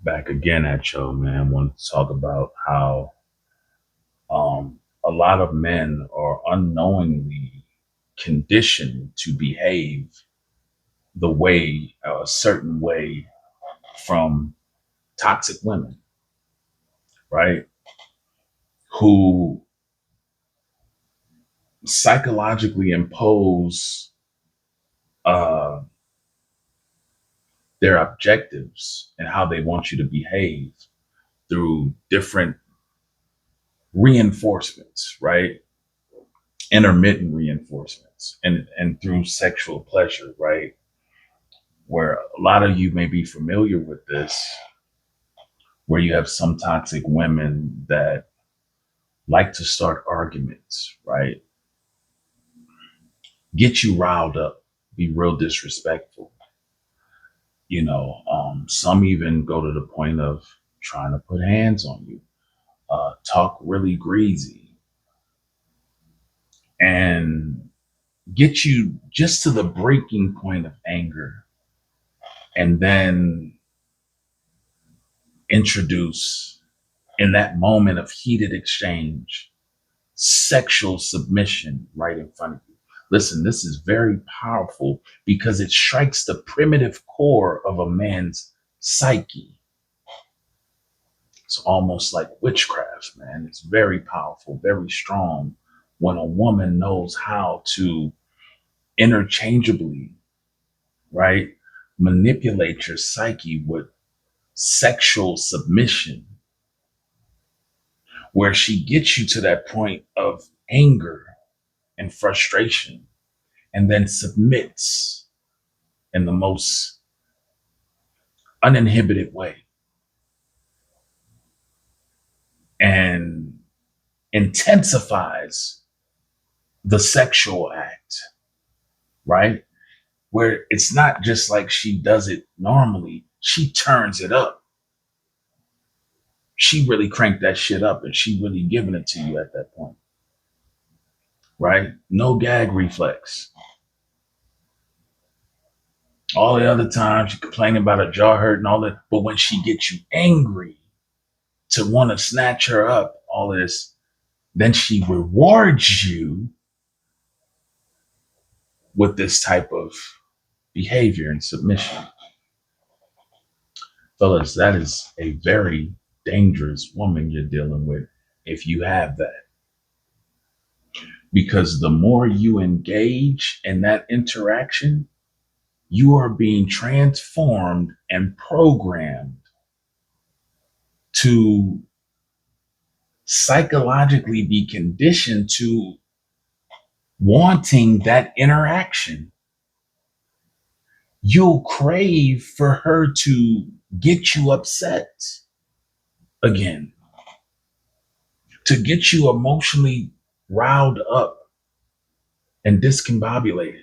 Back again at y'all, man. I want to talk about how a lot of men are unknowingly conditioned to behave the way, a certain way, from toxic women, right? Who psychologically impose uh, their objectives and how they want you to behave through different reinforcements, right? Intermittent reinforcements and through sexual pleasure, right? Where a lot of you may be familiar with this, where you have some toxic women that like to start arguments, right? Get you riled up, be real disrespectful. Some even go to the point of trying to put hands on you, talk really greasy, and get you just to the breaking point of anger, and then introduce, in that moment of heated exchange, sexual submission right in front of you. Listen, this is very powerful because it strikes the primitive core of a man's psyche. It's almost like witchcraft, man. It's very powerful, very strong when a woman knows how to interchangeably, right, manipulate your psyche with sexual submission, where she gets you to that point of anger and frustration and then submits in the most uninhibited way and intensifies the sexual act, right? Where it's not just like she does it normally, she turns it up. She really cranked that shit up and she really giving it to you at that point, right? No gag reflex. All the other times she complaining about her jaw hurt and all that, but when she gets you angry to want to snatch her up, all of this, then she rewards you with this type of behavior and submission. Fellas, that is a very dangerous woman you're dealing with if you have that. Because the more you engage in that interaction, you are being transformed and programmed to psychologically be conditioned to wanting that interaction. You'll crave for her to get you upset again, to get you emotionally riled up and discombobulated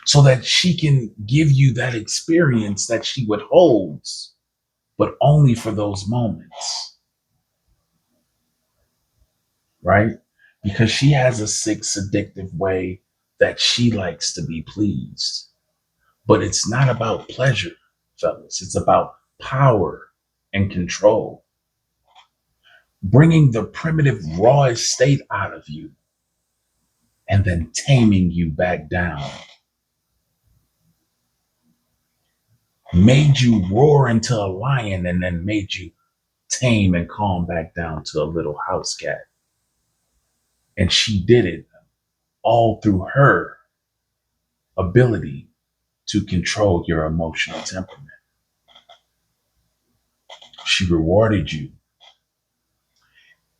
so that she can give you that experience that she withholds, but only for those moments, right? Because she has a sick, addictive way that she likes to be pleased. But it's not about pleasure, fellas. It's about power and control, bringing the primitive, rawest state out of you and then taming you back down. Made you roar into a lion and then made you tame and calm back down to a little house cat. And she did it all through her ability to control your emotional temperament. She rewarded you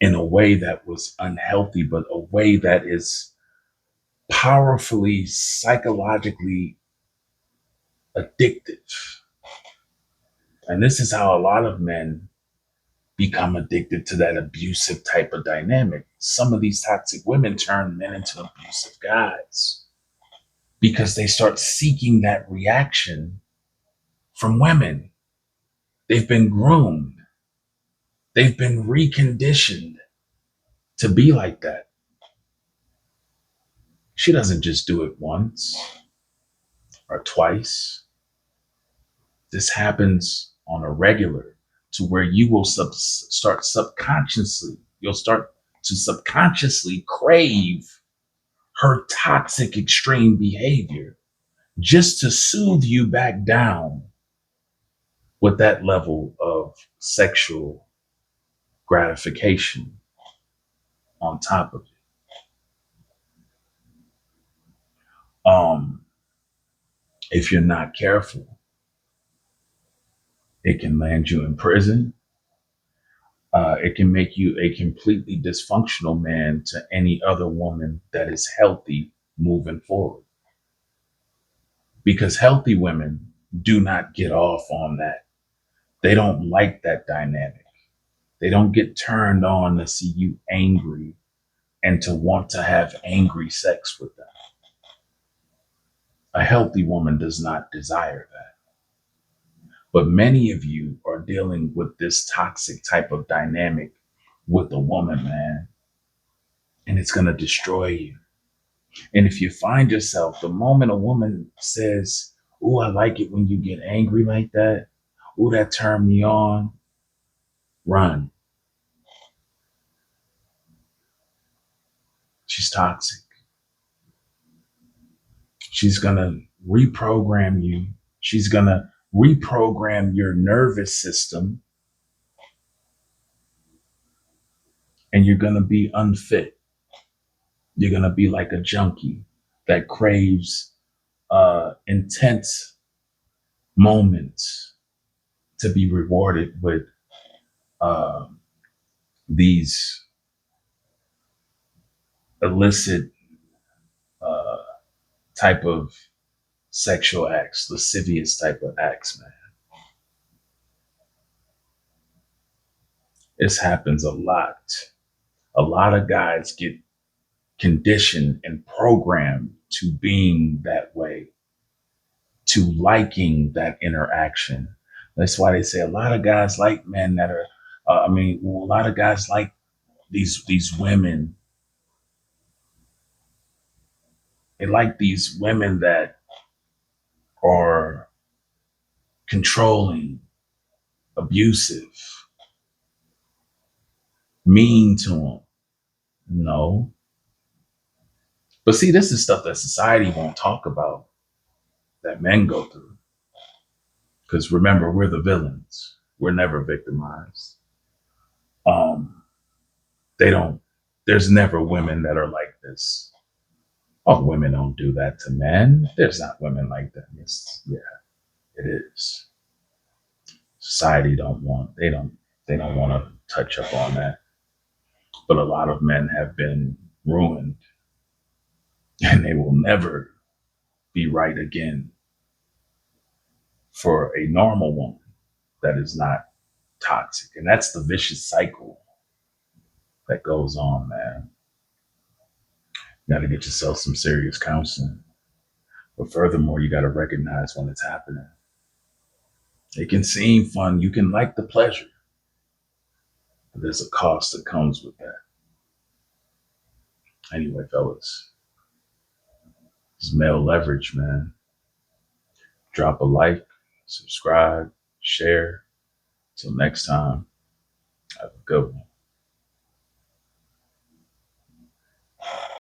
in a way that was unhealthy, but a way that is powerfully psychologically addictive. And this is how a lot of men become addicted to that abusive type of dynamic. Some of these toxic women turn men into abusive guys because they start seeking that reaction from women. They've been groomed, they've been reconditioned to be like that. She doesn't just do it once or twice. This happens on a regular to where you will start subconsciously, you'll start to subconsciously crave her toxic extreme behavior just to soothe you back down with that level of sexual gratification on top of it. If you're not careful, it can land you in prison. It can make you a completely dysfunctional man to any other woman that is healthy moving forward. Because healthy women do not get off on that. They don't like that dynamic. They don't get turned on to see you angry and to want to have angry sex with them. A healthy woman does not desire that. But many of you are dealing with this toxic type of dynamic with a woman, man, and it's going to destroy you. And if you find yourself, the moment a woman says, "Oh, I like it when you get angry like that. Oh, that turned me on," run. She's toxic. She's going to reprogram you. She's going to reprogram your nervous system, and you're going to be unfit. You're going to be like a junkie that craves intense moments to be rewarded with uh, these illicit uh, type of sexual acts, lascivious type of acts, man. This happens a lot. A lot of guys get conditioned and programmed to being that way, to liking that interaction. That's why they say a lot of guys like men that are, a lot of guys like these women. They like these women that are controlling, abusive, mean to them. No. But see, this is stuff that society won't talk about, that men go through. Because remember, we're the villains. We're never victimized. Um, they don't, there's never women that are like this. Oh, women don't do that to men. There's not women like that. Yes, yeah, it is. Society they don't want to touch up on that. But a lot of men have been ruined and they will never be right again for a normal woman that is not toxic. And that's the vicious cycle that goes on, man. You got to get yourself some serious counseling. But furthermore, you got to recognize when it's happening. It can seem fun. You can like the pleasure, but there's a cost that comes with that. Anyway, fellas, it's male leverage, man. Drop a like, subscribe, share. Till next time, have a good one.